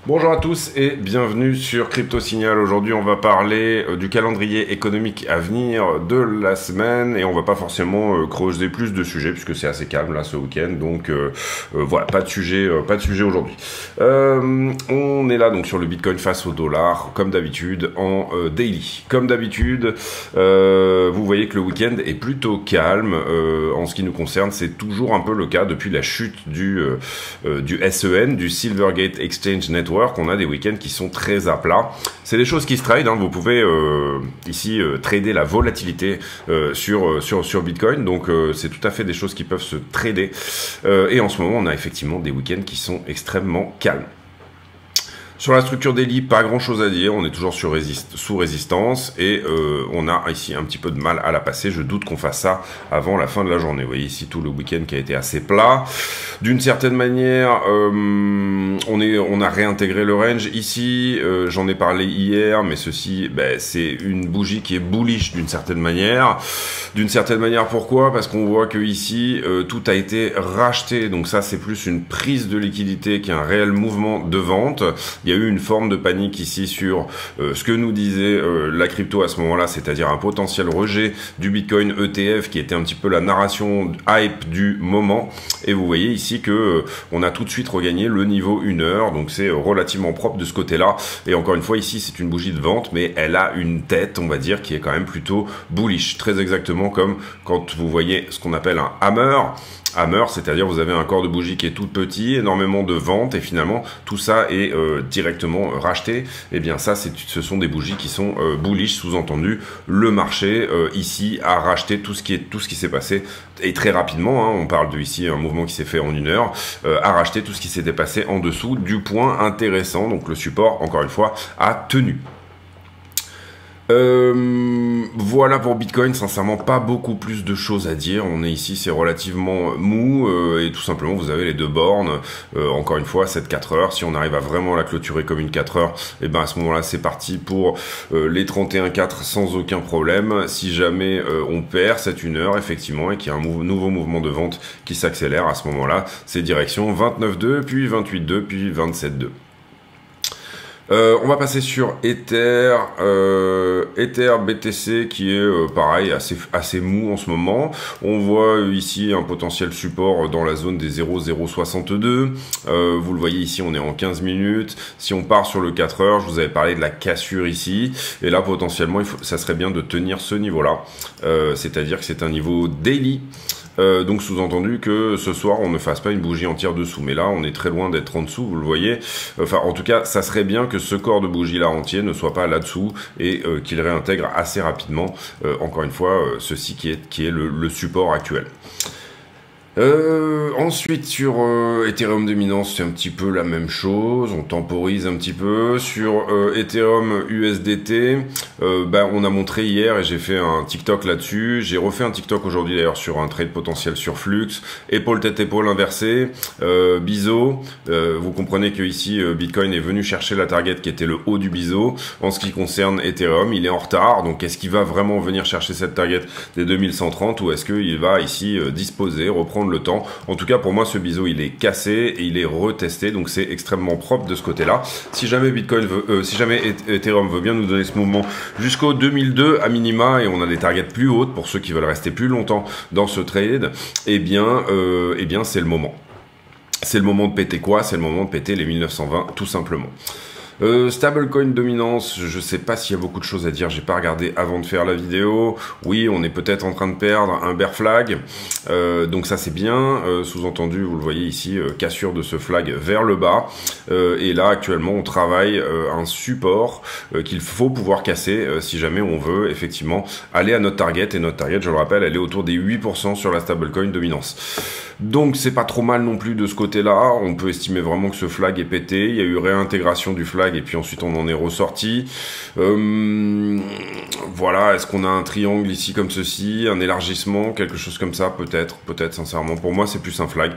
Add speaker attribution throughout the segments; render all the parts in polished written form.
Speaker 1: Bonjour à tous et bienvenue sur Crypto Signal. Aujourd'hui, on va parler du calendrier économique à venir de la semaine et on va pas forcément creuser plus de sujets puisque c'est assez calme là ce week-end. Donc voilà, pas de sujet aujourd'hui. On est là donc sur le Bitcoin face au dollar comme d'habitude en daily. Comme d'habitude, vous voyez que le week-end est plutôt calme. En ce qui nous concerne, c'est toujours un peu le cas depuis la chute du SEN, du Silvergate Exchange Network. On a des week-ends qui sont très à plat. C'est des choses qui se trade, hein. Vous pouvez ici trader la volatilité sur Bitcoin, donc c'est tout à fait des choses qui peuvent se trader. Et en ce moment, on a effectivement des week-ends qui sont extrêmement calmes. Sur la structure daily, pas grand chose à dire, on est toujours sous résistance et on a ici un petit peu de mal à la passer. Je doute qu'on fasse ça avant la fin de la journée. Vous voyez ici tout le week-end qui a été assez plat. D'une certaine manière, on a réintégré le range ici, j'en ai parlé hier, mais ceci, c'est une bougie qui est bullish d'une certaine manière. D'une certaine manière, pourquoi? Parce qu'on voit que ici, tout a été racheté, donc ça c'est plus une prise de liquidité qu'un réel mouvement de vente. Il y a eu une forme de panique ici sur ce que nous disait la crypto à ce moment-là, c'est-à-dire un potentiel rejet du Bitcoin ETF qui était un petit peu la narration hype du moment. Et vous voyez ici que on a tout de suite regagné le niveau 1 heure, donc c'est relativement propre de ce côté-là. Et encore une fois, ici c'est une bougie de vente, mais elle a une tête, on va dire, qui est quand même plutôt bullish, très exactement comme quand vous voyez ce qu'on appelle un hammer. Hammer, c'est-à-dire vous avez un corps de bougie qui est tout petit, énormément de ventes et finalement tout ça est directement racheté. Et bien ça, ce sont des bougies qui sont bullish, sous-entendu le marché ici a racheté tout ce qui s'est passé et très rapidement. Hein, on parle de ici un mouvement qui s'est fait en 1 heure, a racheté tout ce qui s'était passé en dessous du point intéressant. Donc le support, encore une fois, a tenu. Voilà pour Bitcoin, sincèrement pas beaucoup plus de choses à dire. On est ici, c'est relativement mou et tout simplement vous avez les deux bornes. Encore une fois, cette 4 heures, si on arrive à vraiment la clôturer comme une 4 heures, et ben à ce moment-là c'est parti pour les 31,4 sans aucun problème. Si jamais on perd cette 1 heure effectivement et qu'il y a un nouveau mouvement de vente qui s'accélère, à ce moment-là c'est direction 29,2 puis 28,2 puis 27,2. On va passer sur Ether, Ether BTC qui est pareil assez mou en ce moment. On voit ici un potentiel support dans la zone des 0,062. Vous le voyez ici, on est en 15 minutes. Si on part sur le 4 heures, je vous avais parlé de la cassure ici. Et là, potentiellement, ça serait bien de tenir ce niveau-là. C'est-à-dire que c'est un niveau daily. Donc sous-entendu que ce soir on ne fasse pas une bougie entière dessous, mais là on est très loin d'être en dessous, vous le voyez. Enfin en tout cas ça serait bien que ce corps de bougie là entier ne soit pas là-dessous et qu'il réintègre assez rapidement encore une fois ceci qui est le support actuel. Ensuite sur Ethereum Dominance, c'est un petit peu la même chose, on temporise un petit peu. Sur Ethereum USDT, on a montré hier et j'ai fait un TikTok là-dessus. J'ai refait un TikTok aujourd'hui d'ailleurs sur un trade potentiel sur Flux, épaule tête épaule inversée, biseau. Vous comprenez que ici Bitcoin est venu chercher la target qui était le haut du biseau. En ce qui concerne Ethereum, il est en retard, donc est-ce qu'il va vraiment venir chercher cette target des 2130 ou est-ce qu'il va ici disposer, reprendre le temps? En tout cas pour moi ce biseau il est cassé et il est retesté, donc c'est extrêmement propre de ce côté là. Si jamais Bitcoin si jamais Ethereum veut bien nous donner ce mouvement jusqu'au 2002 à minima et on a des targets plus hautes pour ceux qui veulent rester plus longtemps dans ce trade, eh bien c'est le moment. C'est le moment de péter quoi? C'est le moment de péter les 1920 tout simplement. Stablecoin dominance, je sais pas s'il y a beaucoup de choses à dire, j'ai pas regardé avant de faire la vidéo. Oui, on est peut-être en train de perdre un bear flag, donc ça c'est bien. Sous-entendu, vous le voyez ici, cassure de ce flag vers le bas. Et là actuellement on travaille un support qu'il faut pouvoir casser si jamais on veut effectivement aller à notre target. Et notre target, je le rappelle, elle est autour des 8% sur la stablecoin dominance. Donc c'est pas trop mal non plus de ce côté-là. On peut estimer vraiment que ce flag est pété. Il y a eu réintégration du flag et puis ensuite on en est ressorti. Voilà, est-ce qu'on a un triangle ici comme ceci, un élargissement, quelque chose comme ça? Peut-être sincèrement. Pour moi c'est plus un flag.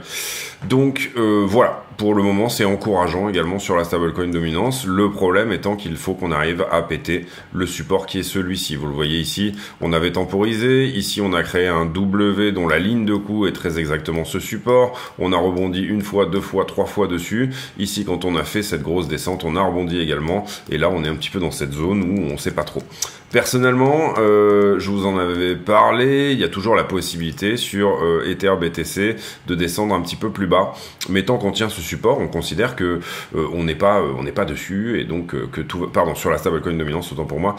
Speaker 1: Donc voilà. pour le moment, c'est encourageant également sur la stablecoin dominance. Le problème étant qu'il faut qu'on arrive à péter le support qui est celui-ci. Vous le voyez ici, on avait temporisé. Ici, on a créé un W dont la ligne de coup est très exactement ce support. On a rebondi une fois, deux fois, trois fois dessus. Ici, quand on a fait cette grosse descente, on a rebondi également. Et là, on est un petit peu dans cette zone où on ne sait pas trop. Personnellement, je vous en avais parlé, il y a toujours la possibilité sur Ether BTC de descendre un petit peu plus bas. Mais tant qu'on tient ce support, on considère que on n'est pas dessus et donc que tout, pardon, sur la stablecoin dominance, autant pour moi.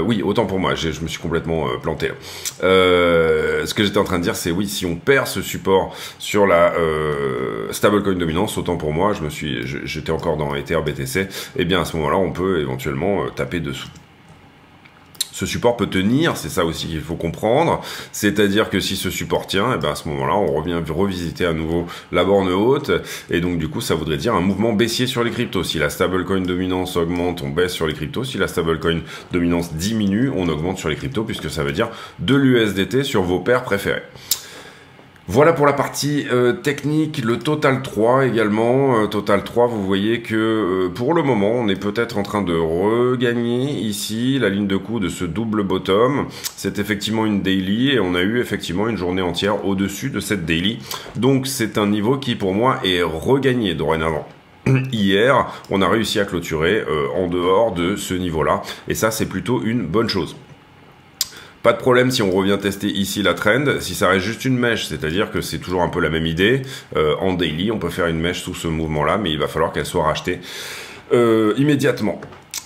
Speaker 1: Oui, autant pour moi, je me suis complètement planté là. Ce que j'étais en train de dire, c'est oui, si on perd ce support sur la stablecoin dominance, autant pour moi, j'étais encore dans Ether BTC, et bien à ce moment-là, on peut éventuellement taper dessous. Ce support peut tenir, c'est ça aussi qu'il faut comprendre, c'est-à-dire que si ce support tient, et ben à ce moment-là, on revient revisiter à nouveau la borne haute, et donc du coup, ça voudrait dire un mouvement baissier sur les cryptos. Si la stablecoin dominance augmente, on baisse sur les cryptos. Si la stablecoin dominance diminue, on augmente sur les cryptos, puisque ça veut dire de l'USDT sur vos paires préférées. Voilà pour la partie technique, le Total 3 également. Total 3, vous voyez que pour le moment, on est peut-être en train de regagner ici la ligne de coup de ce double bottom. C'est effectivement une daily et on a eu effectivement une journée entière au-dessus de cette daily. Donc c'est un niveau qui pour moi est regagné dorénavant. Hier, on a réussi à clôturer en dehors de ce niveau-là et ça c'est plutôt une bonne chose. Pas de problème si on revient tester ici la trend, si ça reste juste une mèche, c'est-à-dire que c'est toujours un peu la même idée. En daily, on peut faire une mèche sous ce mouvement-là, mais il va falloir qu'elle soit rachetée immédiatement.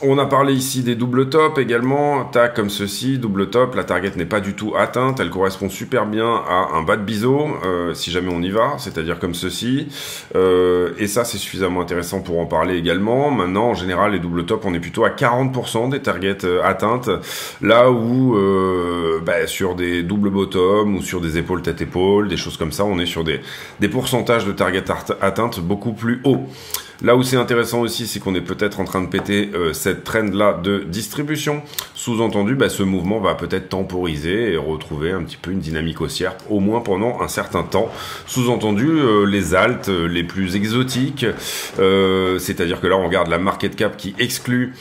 Speaker 1: On a parlé ici des double top également, tac comme ceci, double top, la target n'est pas du tout atteinte, elle correspond super bien à un bas de biseau, si jamais on y va, c'est-à-dire comme ceci, et ça c'est suffisamment intéressant pour en parler également. Maintenant en général les double top on est plutôt à 40% des targets atteintes, là où sur des double bottom ou sur des épaules tête-épaule, des choses comme ça, on est sur des pourcentages de targets atteintes beaucoup plus hauts. Là où c'est intéressant aussi, c'est qu'on est peut-être en train de péter cette trend-là de distribution. Sous-entendu, ce mouvement va peut-être temporiser et retrouver un petit peu une dynamique haussière, au moins pendant un certain temps. Sous-entendu, les alts les plus exotiques, c'est-à-dire que là, on regarde la market cap qui exclut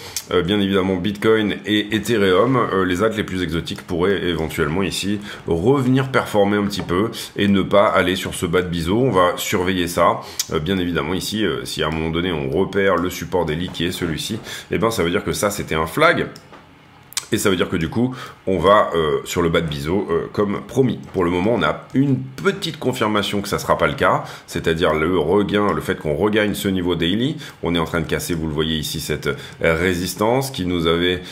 Speaker 1: bien évidemment Bitcoin et Ethereum. Les alts les plus exotiques pourraient éventuellement ici revenir performer un petit peu et ne pas aller sur ce bas de biseau. On va surveiller ça. Bien évidemment ici, si à un moment donné on repère le support daily qui est celui-ci, et ben ça veut dire que ça c'était un flag et ça veut dire que du coup on va sur le bas de biseau comme promis. Pour le moment on a une petite confirmation que ça sera pas le cas, c'est-à-dire le regain, le fait qu'on regagne ce niveau daily. On est en train de casser, vous le voyez ici, cette résistance qui nous avait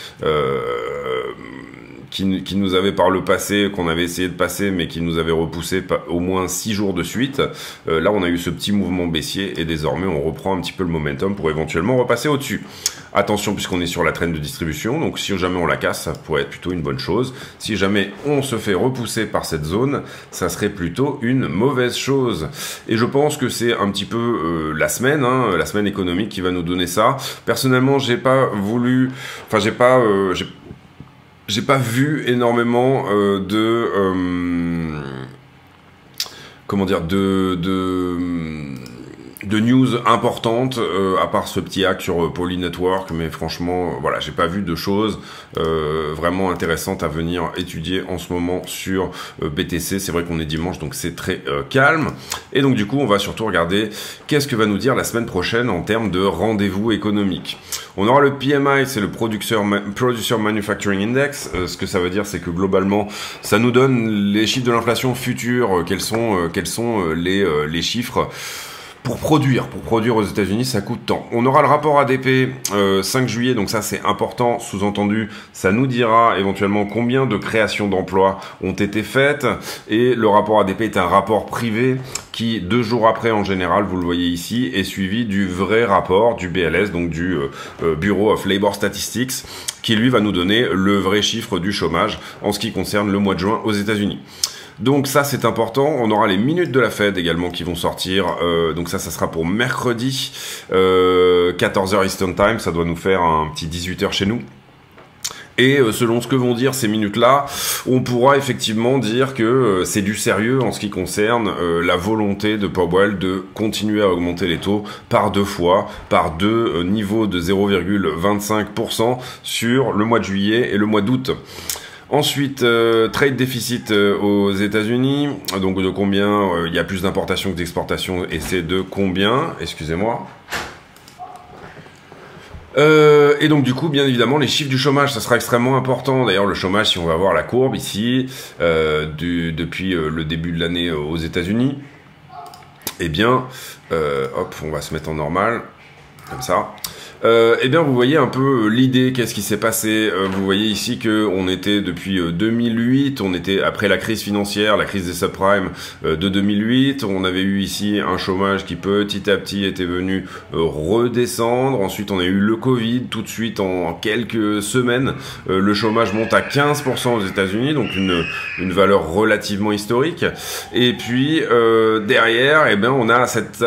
Speaker 1: qui nous avait par le passé, qu'on avait essayé de passer, mais qui nous avait repoussé au moins 6 jours de suite. Là, on a eu ce petit mouvement baissier et désormais, on reprend un petit peu le momentum pour éventuellement repasser au-dessus. Attention, puisqu'on est sur la traîne de distribution, donc si jamais on la casse, ça pourrait être plutôt une bonne chose. Si jamais on se fait repousser par cette zone, ça serait plutôt une mauvaise chose. Et je pense que c'est un petit peu la semaine économique qui va nous donner ça. Personnellement, j'ai pas voulu, enfin j'ai pas vu énormément de news importantes, à part ce petit hack sur Poly Network, mais franchement, voilà, j'ai pas vu de choses vraiment intéressantes à venir étudier en ce moment sur BTC. C'est vrai qu'on est dimanche, donc c'est très calme. Et donc du coup, on va surtout regarder qu'est-ce que va nous dire la semaine prochaine en termes de rendez-vous économiques. On aura le PMI, c'est le Producer Manufacturing Index. Ce que ça veut dire, c'est que globalement, ça nous donne les chiffres de l'inflation future, quels sont les chiffres. Pour produire aux États-Unis, ça coûte tant. On aura le rapport ADP 5 juillet, donc ça c'est important, sous-entendu, ça nous dira éventuellement combien de créations d'emplois ont été faites, et le rapport ADP est un rapport privé qui, 2 jours après en général, vous le voyez ici, est suivi du vrai rapport du BLS, donc du Bureau of Labor Statistics, qui lui va nous donner le vrai chiffre du chômage en ce qui concerne le mois de juin aux États-Unis. Donc ça c'est important. On aura les minutes de la Fed également qui vont sortir, donc ça sera pour mercredi 14h Eastern Time, ça doit nous faire un petit 18h chez nous. Et selon ce que vont dire ces minutes-là, on pourra effectivement dire que c'est du sérieux en ce qui concerne la volonté de Powell de continuer à augmenter les taux par 2 fois, par 2 niveaux de 0,25% sur le mois de juillet et le mois d'août. Ensuite, trade déficit aux États-Unis, donc de combien il y a plus d'importations que d'exportations, et c'est de combien, excusez-moi. Et donc du coup, bien évidemment, les chiffres du chômage, ça sera extrêmement important. D'ailleurs, le chômage, si on va voir la courbe ici, depuis le début de l'année aux États-Unis, eh bien, hop, on va se mettre en normal, comme ça. Eh bien, vous voyez un peu l'idée, qu'est-ce qui s'est passé. Vous voyez ici que on était depuis 2008, on était après la crise financière, la crise des subprimes de 2008. On avait eu ici un chômage qui petit à petit était venu redescendre. Ensuite, on a eu le Covid. Tout de suite, en quelques semaines, le chômage monte à 15% aux États-Unis, donc une valeur relativement historique. Et puis derrière, eh bien, on a cette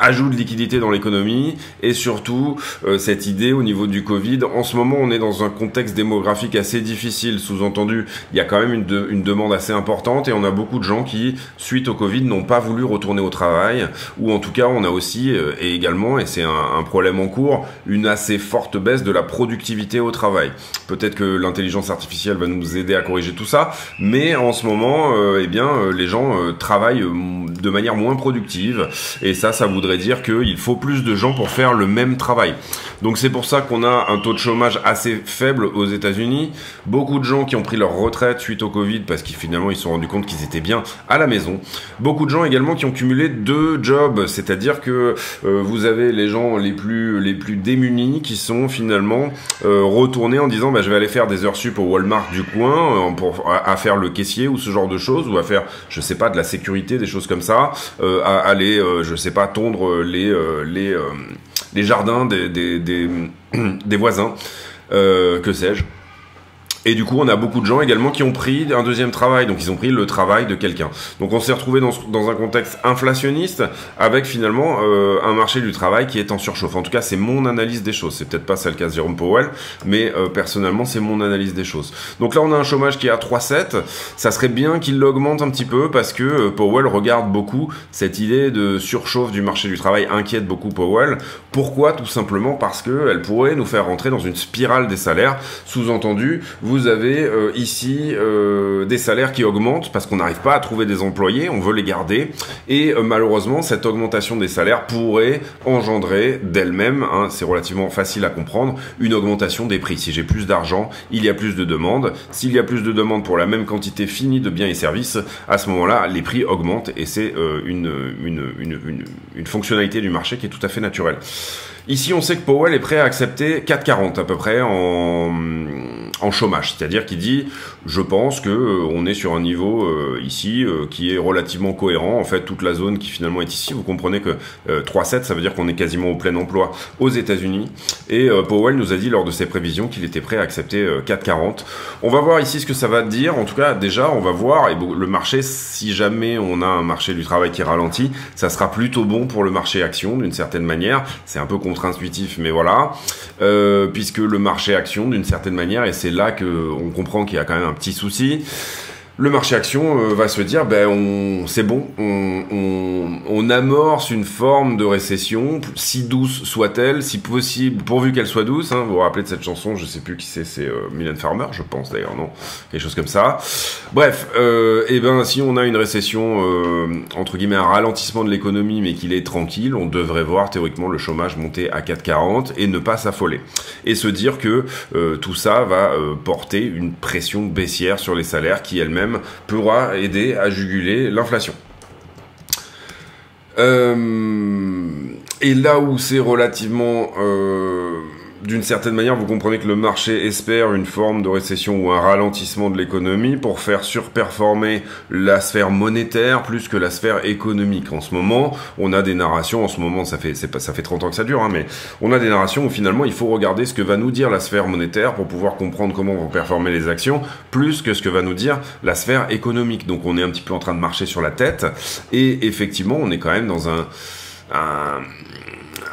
Speaker 1: ajout de liquidité dans l'économie et surtout cette idée au niveau du Covid. En ce moment, on est dans un contexte démographique assez difficile. Sous-entendu, il y a quand même une demande assez importante et on a beaucoup de gens qui, suite au Covid, n'ont pas voulu retourner au travail. Ou en tout cas, on a aussi, et également, et c'est un problème en cours, une assez forte baisse de la productivité au travail. Peut-être que l'intelligence artificielle va nous aider à corriger tout ça, mais en ce moment, eh bien, les gens travaillent de manière moins productive et ça voudrait dire qu'il faut plus de gens pour faire le même travail. Donc c'est pour ça qu'on a un taux de chômage assez faible aux États-Unis. Beaucoup de gens qui ont pris leur retraite suite au Covid parce qu'ils finalement ils se sont rendus compte qu'ils étaient bien à la maison. Beaucoup de gens également qui ont cumulé 2 jobs, c'est-à-dire que vous avez les gens les plus démunis qui sont finalement retournés en disant je vais aller faire des heures sup au Walmart du coin à faire le caissier ou ce genre de choses, ou à faire je sais pas de la sécurité, des choses comme ça, à aller je sais pas tondre les jardins des voisins, que sais-je. Et du coup, on a beaucoup de gens également qui ont pris un deuxième travail, donc ils ont pris le travail de quelqu'un. Donc on s'est retrouvé dans un contexte inflationniste avec finalement un marché du travail qui est en surchauffe. En tout cas, c'est mon analyse des choses. C'est peut-être pas celle qu'a Jérôme Powell, mais personnellement, c'est mon analyse des choses. Donc là, on a un chômage qui est à 3,7. Ça serait bien qu'il l'augmente un petit peu parce que Powell regarde beaucoup cette idée de surchauffe du marché du travail, inquiète beaucoup Powell. Pourquoi? Tout simplement parce que elle pourrait nous faire rentrer dans une spirale des salaires. Sous-entendu, vous avez ici des salaires qui augmentent parce qu'on n'arrive pas à trouver des employés, on veut les garder, et malheureusement cette augmentation des salaires pourrait engendrer d'elle-même, c'est relativement facile à comprendre, une augmentation des prix. Si j'ai plus d'argent, il y a plus de demandes. S'il y a plus de demandes pour la même quantité finie de biens et services, à ce moment-là, les prix augmentent et c'est une fonctionnalité du marché qui est tout à fait naturelle. Ici, on sait que Powell est prêt à accepter 4,40 à peu près en chômage. C'est-à-dire qu'il dit, je pense que on est sur un niveau ici qui est relativement cohérent. En fait, toute la zone qui finalement est ici, vous comprenez que 3,7, ça veut dire qu'on est quasiment au plein emploi aux États-Unis. Et Powell nous a dit lors de ses prévisions qu'il était prêt à accepter 4,40. On va voir ici ce que ça va dire. En tout cas, déjà, on va voir. Et le marché, si jamais on a un marché du travail qui ralentit, ça sera plutôt bon pour le marché action d'une certaine manière. C'est un peu contre-intuitif, mais voilà, puisque le marché action, d'une certaine manière, et c'est là qu'on comprend qu'il y a quand même un petit souci, le marché action va se dire, c'est bon, on amorce une forme de récession, si douce soit-elle, si possible, pourvu qu'elle soit douce. Vous vous rappelez de cette chanson, je sais plus qui c'est Mylène Farmer, je pense d'ailleurs, non, quelque chose comme ça. Bref, si on a une récession, entre guillemets, un ralentissement de l'économie, mais qu'il est tranquille, on devrait voir théoriquement le chômage monter à 4,40 et ne pas s'affoler. Et se dire que tout ça va porter une pression baissière sur les salaires qui elle-même pourra aider à juguler l'inflation. Et là où c'est relativement d'une certaine manière, vous comprenez que le marché espère une forme de récession ou un ralentissement de l'économie pour faire surperformer la sphère monétaire plus que la sphère économique. En ce moment, on a des narrations, ça fait 30 ans que ça dure, mais on a des narrations où finalement il faut regarder ce que va nous dire la sphère monétaire pour pouvoir comprendre comment vont performer les actions, plus que ce que va nous dire la sphère économique. Donc on est un petit peu en train de marcher sur la tête, et effectivement on est quand même dans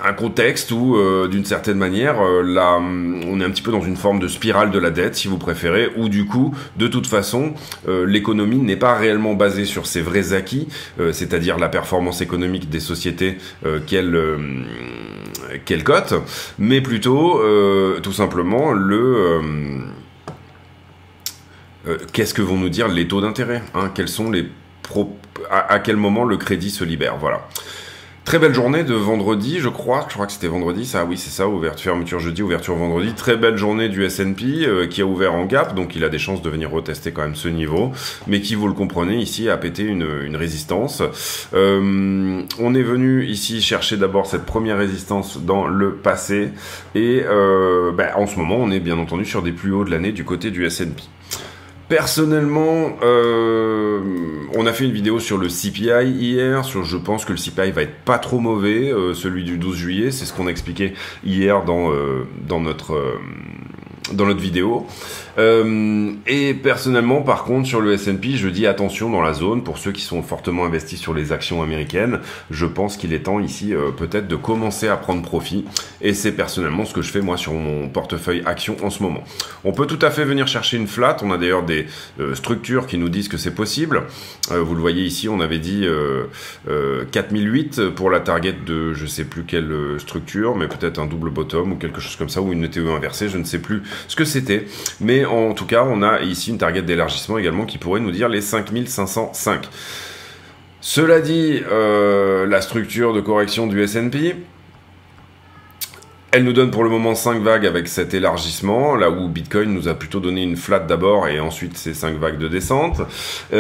Speaker 1: un contexte où, d'une certaine manière, là, on est un petit peu dans une forme de spirale de la dette, si vous préférez, où du coup, de toute façon, l'économie n'est pas réellement basée sur ses vrais acquis, c'est-à-dire la performance économique des sociétés qu'elle cote, mais plutôt, tout simplement, qu'est-ce que vont nous dire les taux d'intérêt, hein, quels sont à quel moment le crédit se libère, voilà. Très belle journée de vendredi, je crois que c'était vendredi, ça, oui c'est ça, fermeture jeudi, ouverture vendredi, très belle journée du S&P qui a ouvert en gap, donc il a des chances de venir retester quand même ce niveau, mais qui, vous le comprenez, ici a pété une résistance. On est venu ici chercher d'abord cette première résistance dans le passé, et en ce moment on est bien entendu sur des plus hauts de l'année du côté du S&P. Personnellement, on a fait une vidéo sur le CPI hier, je pense que le CPI va être pas trop mauvais, celui du 12 juillet, c'est ce qu'on a expliqué hier dans notre vidéo. Et personnellement, par contre, sur le S&P, je dis attention dans la zone, pour ceux qui sont fortement investis sur les actions américaines, je pense qu'il est temps ici peut-être de commencer à prendre profit, et c'est personnellement ce que je fais moi sur mon portefeuille actions en ce moment. On peut tout à fait venir chercher une flat, on a d'ailleurs des structures qui nous disent que c'est possible, vous le voyez ici, on avait dit 4008 pour la target de je sais plus quelle structure, mais peut-être un double bottom ou quelque chose comme ça, ou une ETE inversée, je ne sais plus ce que c'était, mais en tout cas on a ici une target d'élargissement également qui pourrait nous dire les 5505. Cela dit, la structure de correction du S&P, elle nous donne pour le moment 5 vagues avec cet élargissement, là où Bitcoin nous a plutôt donné une flat d'abord et ensuite ces 5 vagues de descente. À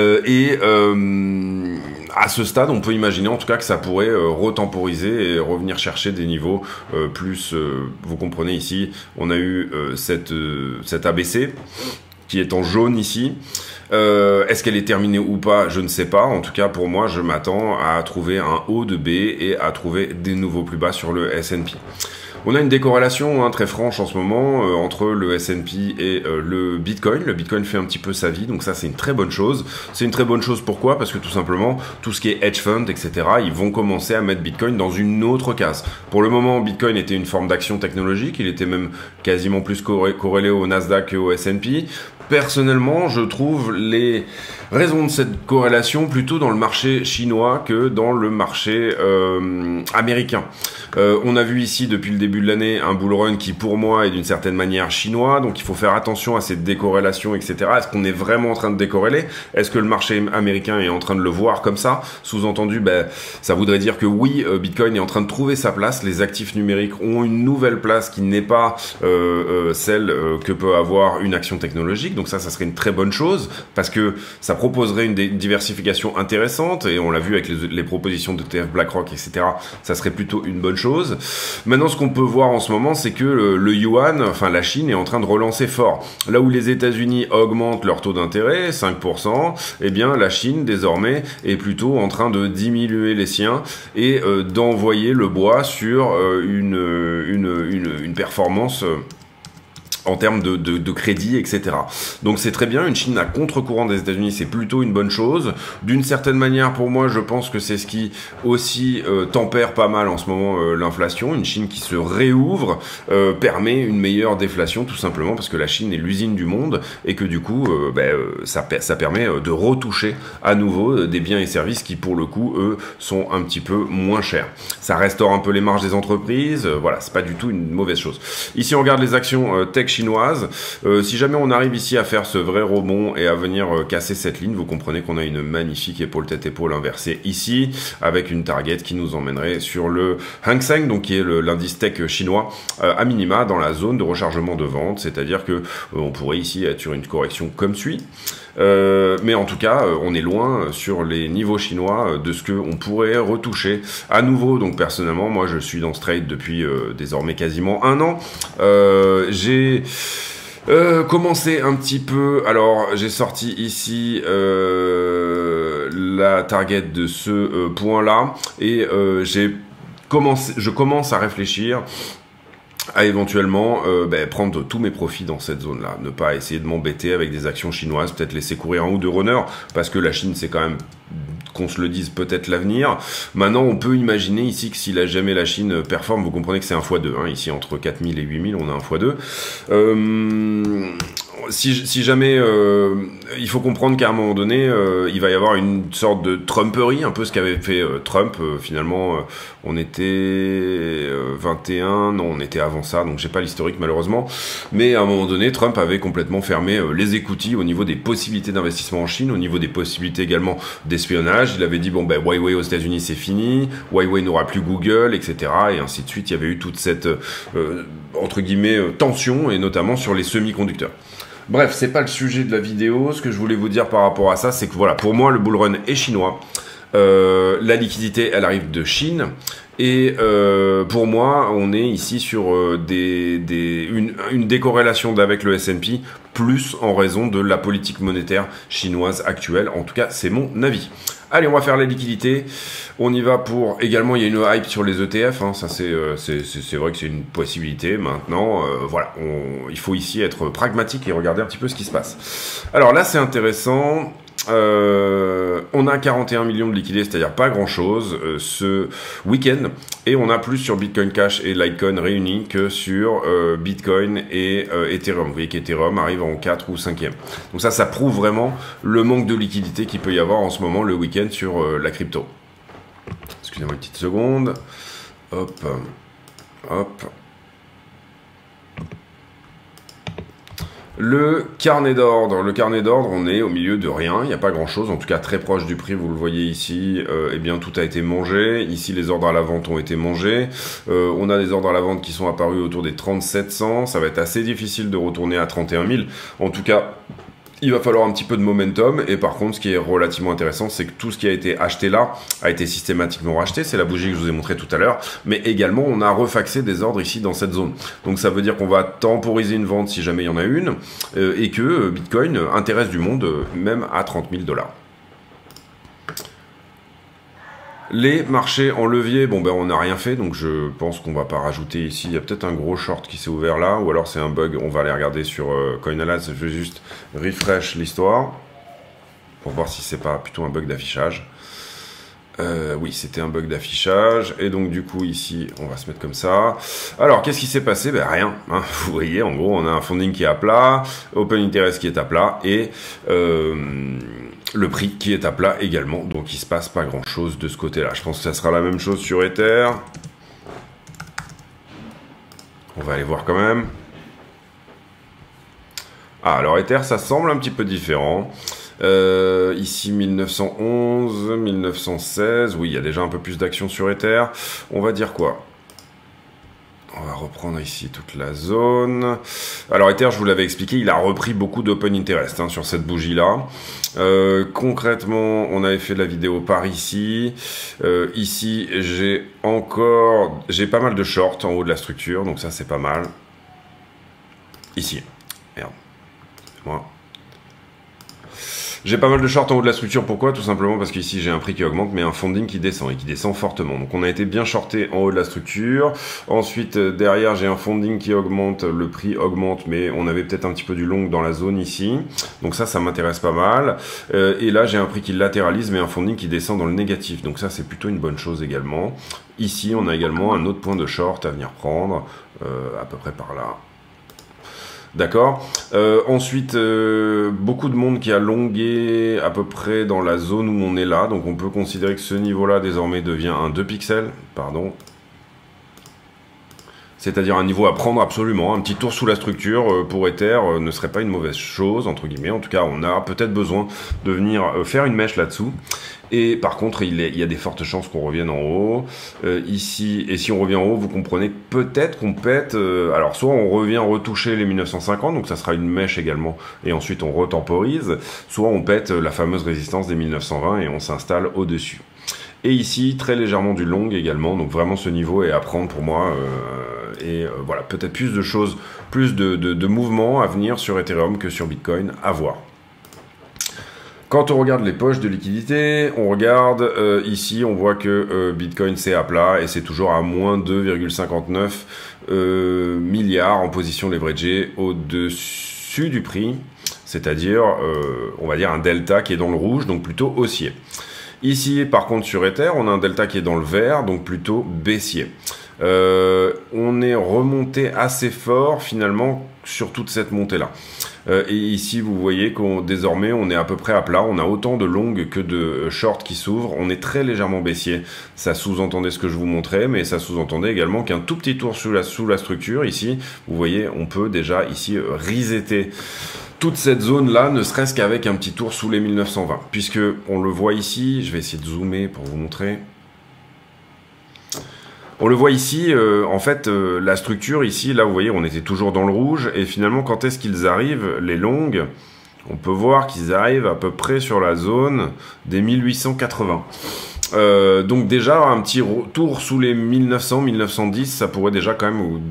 Speaker 1: ce stade, on peut imaginer en tout cas que ça pourrait retemporiser et revenir chercher des niveaux plus... vous comprenez ici, on a eu cette ABC qui est en jaune ici. Est-ce qu'elle est terminée ou pas? Je ne sais pas. En tout cas, pour moi, je m'attends à trouver un haut de B et à trouver des nouveaux plus bas sur le S&P. On a une décorrélation très franche en ce moment entre le S&P et le Bitcoin. Le Bitcoin fait un petit peu sa vie, donc ça c'est une très bonne chose. C'est une très bonne chose pourquoi? Parce que tout simplement, tout ce qui est hedge fund, etc., ils vont commencer à mettre Bitcoin dans une autre case. Pour le moment, Bitcoin était une forme d'action technologique, il était même quasiment plus corrélé au Nasdaq qu'au S&P. Personnellement, je trouve les raisons de cette corrélation plutôt dans le marché chinois que dans le marché américain. On a vu ici depuis le début de l'année un bull run qui pour moi est d'une certaine manière chinois, donc il faut faire attention à cette décorrélation, etc. Est-ce qu'on est vraiment en train de décorréler? Est-ce que le marché américain est en train de le voir comme ça? Sous-entendu, ça voudrait dire que oui, Bitcoin est en train de trouver sa place, les actifs numériques ont une nouvelle place qui n'est pas celle que peut avoir une action technologique, donc ça serait une très bonne chose, parce que ça proposerait une diversification intéressante, et on l'a vu avec les propositions de TF BlackRock, etc., ça serait plutôt une bonne chose. Maintenant, ce qu'on peut voir en ce moment, c'est que le yuan, enfin la Chine, est en train de relancer fort. Là où les États-Unis augmentent leur taux d'intérêt, 5%, eh bien la Chine, désormais, est plutôt en train de diminuer les siens et d'envoyer le bois sur une performance en termes de crédit, etc. Donc c'est très bien, une Chine à contre-courant des États-Unis, c'est plutôt une bonne chose. D'une certaine manière, pour moi, je pense que c'est ce qui aussi tempère pas mal en ce moment l'inflation. Une Chine qui se réouvre permet une meilleure déflation, tout simplement parce que la Chine est l'usine du monde et que du coup, ça permet de retoucher à nouveau des biens et services qui, pour le coup, eux, sont un petit peu moins chers. Ça restaure un peu les marges des entreprises, voilà, c'est pas du tout une mauvaise chose. Ici, on regarde les actions tech chinoise. Si jamais on arrive ici à faire ce vrai rebond et à venir casser cette ligne, vous comprenez qu'on a une magnifique épaule tête-épaule inversée ici, avec une target qui nous emmènerait sur le Hang Seng, donc qui est l'indice tech chinois, à minima dans la zone de rechargement de vente, c'est-à-dire que on pourrait ici être sur une correction comme suit. Mais en tout cas, on est loin sur les niveaux chinois de ce qu'on pourrait retoucher à nouveau. Donc personnellement, moi je suis dans ce trade depuis désormais quasiment un an. J'ai commencé un petit peu, alors j'ai sorti ici la target de ce point-là et je commence à réfléchir à éventuellement prendre tous mes profits dans cette zone-là, ne pas essayer de m'embêter avec des actions chinoises, peut-être laisser courir un ou deux runners, parce que la Chine c'est quand même qu'on se le dise peut-être l'avenir. Maintenant, on peut imaginer ici que si jamais la Chine performe, vous comprenez que c'est un x2. Hein, ici, entre 4000 et 8000, on a un x2. Si jamais il faut comprendre qu'à un moment donné il va y avoir une sorte de Trumperie, un peu ce qu'avait fait Trump. Finalement on était 21, non on était avant ça, donc j'ai pas l'historique malheureusement, mais à un moment donné Trump avait complètement fermé les écoutilles au niveau des possibilités d'investissement en Chine, au niveau des possibilités également d'espionnage. Il avait dit bon ben Huawei aux États-Unis c'est fini, Huawei n'aura plus Google, etc. et ainsi de suite. Il y avait eu toute cette entre guillemets tension, et notamment sur les semi-conducteurs. Bref, c'est pas le sujet de la vidéo. Ce que je voulais vous dire par rapport à ça, c'est que voilà, pour moi, le bull run est chinois. La liquidité, elle arrive de Chine. Et pour moi, on est ici sur une décorrélation avec le S&P, plus en raison de la politique monétaire chinoise actuelle. En tout cas, c'est mon avis. Allez, on va faire la liquidité. On y va pour... Également, il y a une hype sur les ETF. Hein. Ça, c'est vrai que c'est une possibilité. Maintenant, voilà, il faut ici être pragmatique et regarder un petit peu ce qui se passe. Alors là, c'est intéressant. On a 41 millions de liquidés, c'est-à-dire pas grand-chose ce week-end. Et on a plus sur Bitcoin Cash et Litecoin réunis que sur Bitcoin et Ethereum. Vous voyez qu'Ethereum arrive en 4 ou 5e. Donc ça prouve vraiment le manque de liquidité qu'il peut y avoir en ce moment le week-end sur la crypto. Excusez-moi une petite seconde. Hop. Hop. Le carnet d'ordre, on est au milieu de rien, il n'y a pas grand chose, en tout cas très proche du prix, vous le voyez ici, eh bien tout a été mangé. Ici les ordres à la vente ont été mangés, on a des ordres à la vente qui sont apparus autour des 3700, ça va être assez difficile de retourner à 31 000, en tout cas il va falloir un petit peu de momentum. Et par contre, ce qui est relativement intéressant, c'est que tout ce qui a été acheté là a été systématiquement racheté. C'est la bougie que je vous ai montré tout à l'heure. Mais également, on a refaxé des ordres ici dans cette zone. Donc ça veut dire qu'on va temporiser une vente si jamais il y en a une. Et que Bitcoin intéresse du monde, même à 30 000 $. Les marchés en levier, bon ben on n'a rien fait, donc je pense qu'on va pas rajouter ici. Il y a peut-être un gros short qui s'est ouvert là, ou alors c'est un bug. On va aller regarder sur Coinalysis. Je vais juste refresh l'histoire pour voir si c'est pas plutôt un bug d'affichage. Oui, c'était un bug d'affichage. Et donc du coup ici, on va se mettre comme ça. Alors, qu'est-ce qui s'est passé? Ben rien. Hein. Vous voyez, en gros, on a un funding qui est à plat, Open Interest qui est à plat, et le prix qui est à plat également. Donc il se passe pas grand chose de ce côté-là. Je pense que ça sera la même chose sur Ether. On va aller voir quand même. Ah, alors Ether, ça semble un petit peu différent. Ici 1911, 1916, oui il y a déjà un peu plus d'action sur Ether. On va dire quoi? On va reprendre ici toute la zone. Alors Ether, je vous l'avais expliqué, il a repris beaucoup d'open interest sur cette bougie là. Concrètement, on avait fait la vidéo par ici. Ici j'ai pas mal de shorts en haut de la structure, donc ça c'est pas mal. Ici, merde, moi. J'ai pas mal de shorts en haut de la structure, pourquoi? Tout simplement parce qu'ici j'ai un prix qui augmente mais un funding qui descend et qui descend fortement. Donc on a été bien shorté en haut de la structure. Ensuite derrière j'ai un funding qui augmente, le prix augmente mais on avait peut-être un petit peu du long dans la zone ici. Donc ça m'intéresse pas mal. Et là j'ai un prix qui latéralise mais un funding qui descend dans le négatif. Donc ça c'est plutôt une bonne chose également. Ici on a également un autre point de short à venir prendre, à peu près par là. D'accord. Ensuite, beaucoup de monde qui a longué à peu près dans la zone où on est là. Donc on peut considérer que ce niveau-là désormais devient un 2 pixels. Pardon. C'est-à-dire un niveau à prendre absolument. Un petit tour sous la structure pour Ether ne serait pas une mauvaise chose, entre guillemets. En tout cas, on a peut-être besoin de venir faire une mèche là-dessous. Et par contre, il y a des fortes chances qu'on revienne en haut. Ici, et si on revient en haut, vous comprenez que peut-être qu'on pète... alors, soit on revient retoucher les 1950, donc ça sera une mèche également, et ensuite on retemporise. Soit on pète la fameuse résistance des 1920 et on s'installe au-dessus. Et ici, très légèrement du long également, donc vraiment ce niveau est à prendre pour moi. Voilà, peut-être plus de choses, plus de mouvements à venir sur Ethereum que sur Bitcoin, à voir. Quand on regarde les poches de liquidité, on regarde ici, on voit que Bitcoin c'est à plat et c'est toujours à moins 2,59 milliards en position leveragée au-dessus du prix, c'est-à-dire, on va dire un delta qui est dans le rouge, donc plutôt haussier. Ici, par contre, sur Ether, on a un delta qui est dans le vert, donc plutôt baissier. On est remonté assez fort finalement sur toute cette montée-là. Et ici, vous voyez qu'on désormais, on est à peu près à plat. On a autant de longues que de shorts qui s'ouvrent. On est très légèrement baissier. Ça sous-entendait ce que je vous montrais, mais ça sous-entendait également qu'un tout petit tour sous la structure, ici, vous voyez, on peut déjà ici resetter toute cette zone-là, ne serait-ce qu'avec un petit tour sous les 1920. Puisque, on le voit ici, je vais essayer de zoomer pour vous montrer. On le voit ici, en fait, la structure ici, là vous voyez, on était toujours dans le rouge, et finalement quand est-ce qu'ils arrivent, les longues, on peut voir qu'ils arrivent à peu près sur la zone des 1880. Donc déjà, un petit tour sous les 1900, 1910, ça pourrait déjà quand même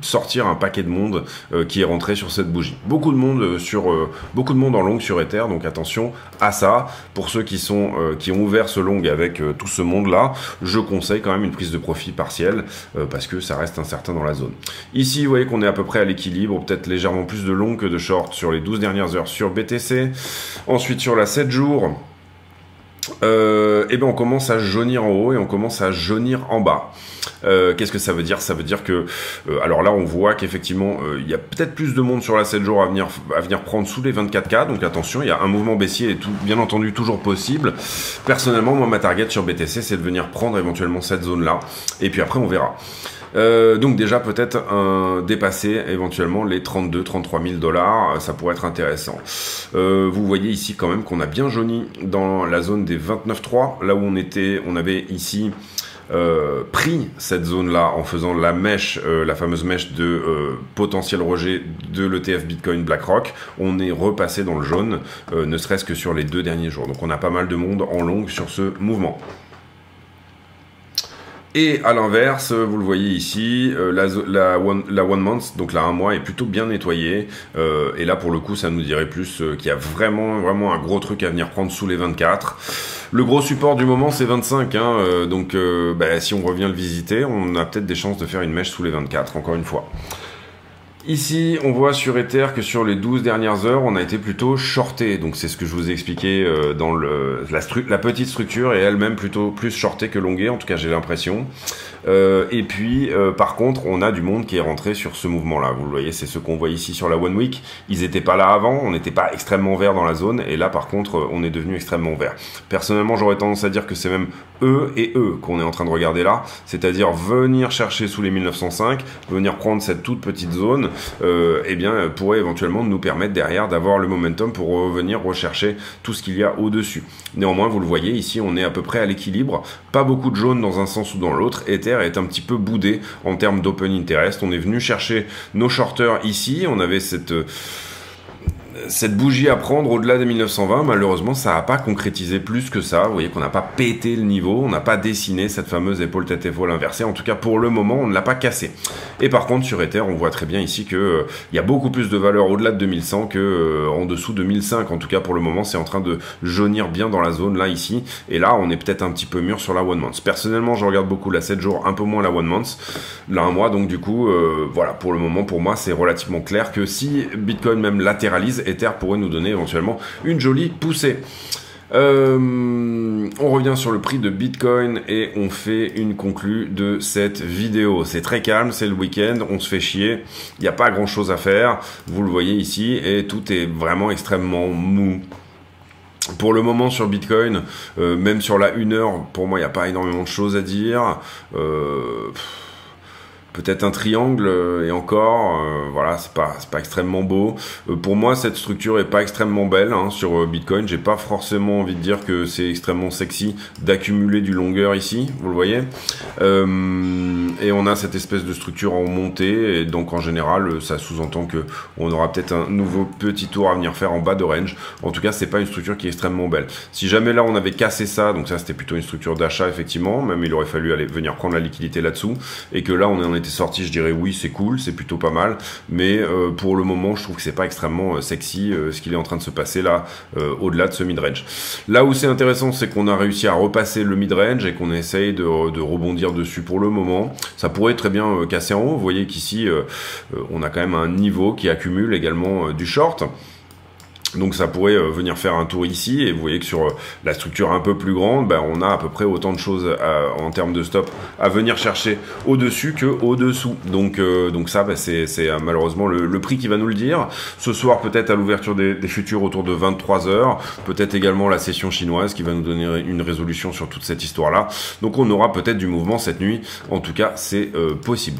Speaker 1: sortir un paquet de monde qui est rentré sur cette bougie. Beaucoup de monde en long sur Ether, donc attention à ça. Pour ceux qui ont ouvert ce long avec tout ce monde-là, je conseille quand même une prise de profit partielle parce que ça reste incertain dans la zone. Ici, vous voyez qu'on est à peu près à l'équilibre, peut-être légèrement plus de long que de short sur les 12 dernières heures sur BTC. Ensuite, sur la 7 jours, et ben on commence à jaunir en haut et on commence à jaunir en bas. Qu'est-ce que ça veut dire? Ça veut dire que, alors là on voit qu'effectivement il y a peut-être plus de monde sur la 7 jours à venir prendre sous les 24K, donc attention, il y a un mouvement baissier et tout, bien entendu toujours possible. Personnellement, moi ma target sur BTC c'est de venir prendre éventuellement cette zone là, et puis après on verra. Donc déjà peut-être dépasser éventuellement les 32-33 000 $, ça pourrait être intéressant. Vous voyez ici quand même qu'on a bien jauni dans la zone des 29,3, là où on avait ici pris cette zone-là en faisant la mèche, la fameuse mèche de potentiel rejet de l'ETF Bitcoin BlackRock. On est repassé dans le jaune, ne serait-ce que sur les 2 derniers jours. Donc on a pas mal de monde en long sur ce mouvement. Et à l'inverse, vous le voyez ici, la one month, donc la 1 mois, est plutôt bien nettoyée. Et là, pour le coup, ça nous dirait plus qu'il y a vraiment un gros truc à venir prendre sous les 24. Le gros support du moment, c'est 25. Donc, si on revient le visiter, on a peut-être des chances de faire une mèche sous les 24, encore une fois. Ici, on voit sur Ether que sur les 12 dernières heures, on a été plutôt shorté. Donc c'est ce que je vous ai expliqué dans la petite structure, et elle-même plutôt plus shortée que longuée, en tout cas j'ai l'impression. Et puis, par contre, on a du monde qui est rentré sur ce mouvement-là. Vous le voyez, c'est ce qu'on voit ici sur la One Week. Ils n'étaient pas là avant, on n'était pas extrêmement vert dans la zone, et là, par contre, on est devenu extrêmement vert. Personnellement, j'aurais tendance à dire que c'est même eux qu'on est en train de regarder là, c'est-à-dire venir chercher sous les 1905, venir prendre cette toute petite zone, pourrait éventuellement nous permettre derrière d'avoir le momentum pour revenir rechercher tout ce qu'il y a au-dessus. Néanmoins, vous le voyez, ici, on est à peu près à l'équilibre, pas beaucoup de jaune dans un sens ou dans l'autre. Ether est un petit peu boudé en termes d'open interest. On est venu chercher nos shorters ici, on avait cette bougie à prendre au-delà des 1920, malheureusement ça n'a pas concrétisé plus que ça. Vous voyez qu'on n'a pas pété le niveau, on n'a pas dessiné cette fameuse épaule tête épaule inversée, en tout cas pour le moment on ne l'a pas cassé. Et par contre sur Ether on voit très bien ici que il y a beaucoup plus de valeur au-delà de 2100 que en dessous de 1005, en tout cas pour le moment c'est en train de jaunir bien dans la zone là ici, et là on est peut-être un petit peu mûr sur la one month. Personnellement je regarde beaucoup la 7 jours, un peu moins la one month, là 1 mois, donc du coup voilà, pour le moment pour moi c'est relativement clair que si Bitcoin même latéralise, Ether pourrait nous donner éventuellement une jolie poussée. On revient sur le prix de Bitcoin et on fait une conclue de cette vidéo. C'est très calme, c'est le week-end, on se fait chier, il n'y a pas grand chose à faire, vous le voyez ici, et tout est vraiment extrêmement mou. Pour le moment sur Bitcoin, même sur la 1 heure, pour moi il n'y a pas énormément de choses à dire. Peut-être un triangle, et encore, voilà, c'est pas extrêmement beau. Pour moi, cette structure est pas extrêmement belle sur Bitcoin. J'ai pas forcément envie de dire que c'est extrêmement sexy d'accumuler du longueur ici, vous le voyez. Et on a cette espèce de structure en montée, et donc en général, ça sous-entend que on aura peut-être un nouveau petit tour à venir faire en bas de range. En tout cas, c'est pas une structure qui est extrêmement belle. Si jamais là on avait cassé ça, donc ça c'était plutôt une structure d'achat effectivement, même il aurait fallu aller venir prendre la liquidité là-dessous, et que là on en était sorti, je dirais oui, c'est cool, c'est plutôt pas mal, mais pour le moment je trouve que c'est pas extrêmement sexy ce qu'il est en train de se passer là au-delà de ce mid-range. Là où c'est intéressant, c'est qu'on a réussi à repasser le mid-range et qu'on essaye de rebondir dessus pour le moment. Ça pourrait très bien casser en haut. Vous voyez qu'ici on a quand même un niveau qui accumule également du short. Donc ça pourrait venir faire un tour ici, et vous voyez que sur la structure un peu plus grande, ben, on a à peu près autant de choses en termes de stop à venir chercher au-dessus que au-dessous. Donc ça, ben, c'est malheureusement le prix qui va nous le dire. Ce soir, peut-être à l'ouverture des futurs autour de 23 h, peut-être également la session chinoise qui va nous donner une résolution sur toute cette histoire-là. Donc on aura peut-être du mouvement cette nuit, en tout cas c'est possible.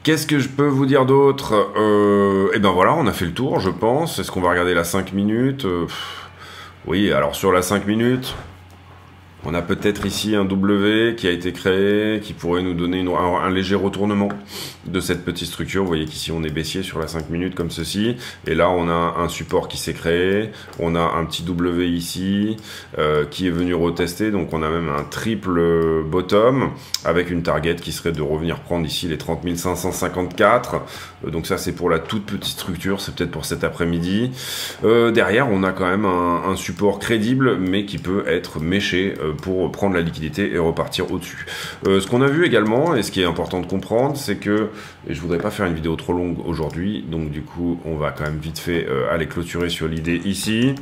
Speaker 1: Qu'est-ce que je peux vous dire d'autre? Et ben voilà, on a fait le tour, je pense. Est-ce qu'on va regarder la 5 minutes? Oui, alors sur la 5 minutes, on a peut-être ici un W qui a été créé, qui pourrait nous donner un léger retournement de cette petite structure. Vous voyez qu'ici on est baissier sur la 5 minutes comme ceci. Et là on a un support qui s'est créé. On a un petit W ici qui est venu retester. Donc on a même un triple bottom avec une target qui serait de revenir prendre ici les 30 554. Donc ça c'est pour la toute petite structure. C'est peut-être pour cet après-midi. Derrière on a quand même un support crédible mais qui peut être méché pour prendre la liquidité et repartir au-dessus. Ce qu'on a vu également, et ce qui est important de comprendre, c'est que, et je voudrais pas faire une vidéo trop longue aujourd'hui, donc du coup on va quand même vite fait aller clôturer sur l'idée ici.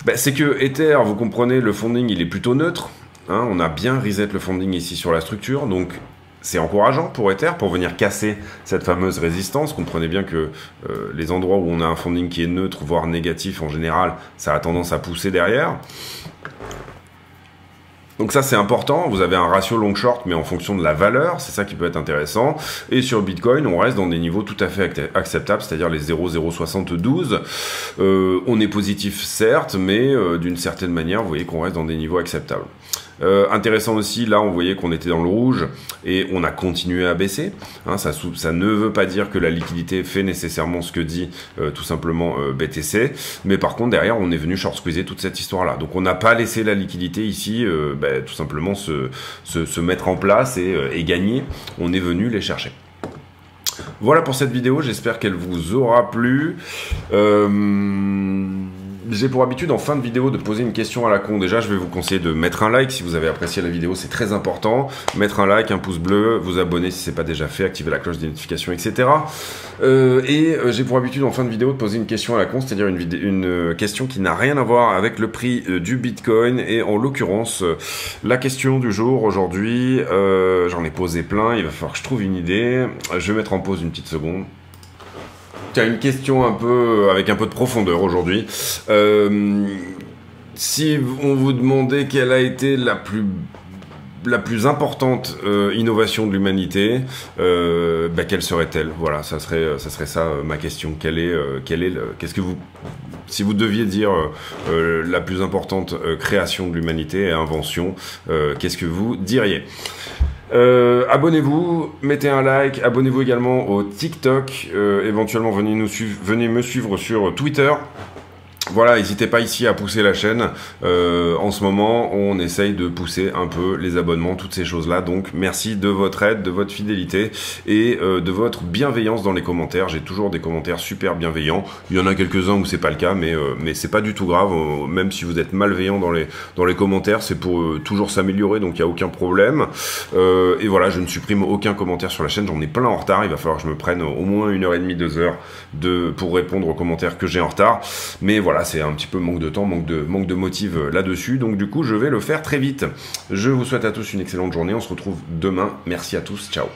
Speaker 1: Ben, c'est que Ether, vous comprenez, le funding il est plutôt neutre, hein, on a bien reset le funding ici sur la structure, donc c'est encourageant pour Ether, pour venir casser cette fameuse résistance. Comprenez bien que les endroits où on a un funding qui est neutre, voire négatif en général, ça a tendance à pousser derrière. Donc ça c'est important, vous avez un ratio long short mais en fonction de la valeur, c'est ça qui peut être intéressant. Et sur Bitcoin on reste dans des niveaux tout à fait acceptables, c'est-à-dire les 0,072. On est positif certes, mais d'une certaine manière vous voyez qu'on reste dans des niveaux acceptables. Intéressant aussi, là on voyait qu'on était dans le rouge et on a continué à baisser, hein, ça ne veut pas dire que la liquidité fait nécessairement ce que dit tout simplement BTC, mais par contre derrière on est venu short squeezer toute cette histoire là, donc on n'a pas laissé la liquidité ici tout simplement se mettre en place et gagner, on est venu les chercher. Voilà pour cette vidéo, j'espère qu'elle vous aura plu. J'ai pour habitude en fin de vidéo de poser une question à la con. Déjà, je vais vous conseiller de mettre un like si vous avez apprécié la vidéo, c'est très important. Mettre un like, un pouce bleu, vous abonner si ce n'est pas déjà fait, activer la cloche des notifications, etc. J'ai pour habitude en fin de vidéo de poser une question à la con, c'est-à-dire une question qui n'a rien à voir avec le prix du Bitcoin. Et en l'occurrence, la question du jour aujourd'hui, j'en ai posé plein, il va falloir que je trouve une idée. Je vais mettre en pause une petite seconde. Tiens, une question un peu avec un peu de profondeur aujourd'hui. Si on vous demandait quelle a été la plus importante innovation de l'humanité, quelle serait-elle? Voilà, ça serait ça ma question. Qu'est-ce que vous, si vous deviez dire la plus importante création de l'humanité et invention, qu'est-ce que vous diriez? Abonnez-vous, mettez un like, abonnez-vous également au TikTok, éventuellement venez me suivre sur Twitter. Voilà, n'hésitez pas ici à pousser la chaîne. En ce moment, on essaye de pousser un peu les abonnements, toutes ces choses-là. Donc, merci de votre aide, de votre fidélité et de votre bienveillance dans les commentaires. J'ai toujours des commentaires super bienveillants. Il y en a quelques-uns où c'est pas le cas, mais c'est pas du tout grave. Même si vous êtes malveillant dans les commentaires, c'est pour toujours s'améliorer, donc il n'y a aucun problème. Et voilà, je ne supprime aucun commentaire sur la chaîne. J'en ai plein en retard. Il va falloir que je me prenne au moins 1h30, 2 heures pour répondre aux commentaires que j'ai en retard. Mais voilà, c'est un petit peu manque de temps, manque de motive là-dessus. Donc du coup, je vais le faire très vite. Je vous souhaite à tous une excellente journée. On se retrouve demain. Merci à tous. Ciao.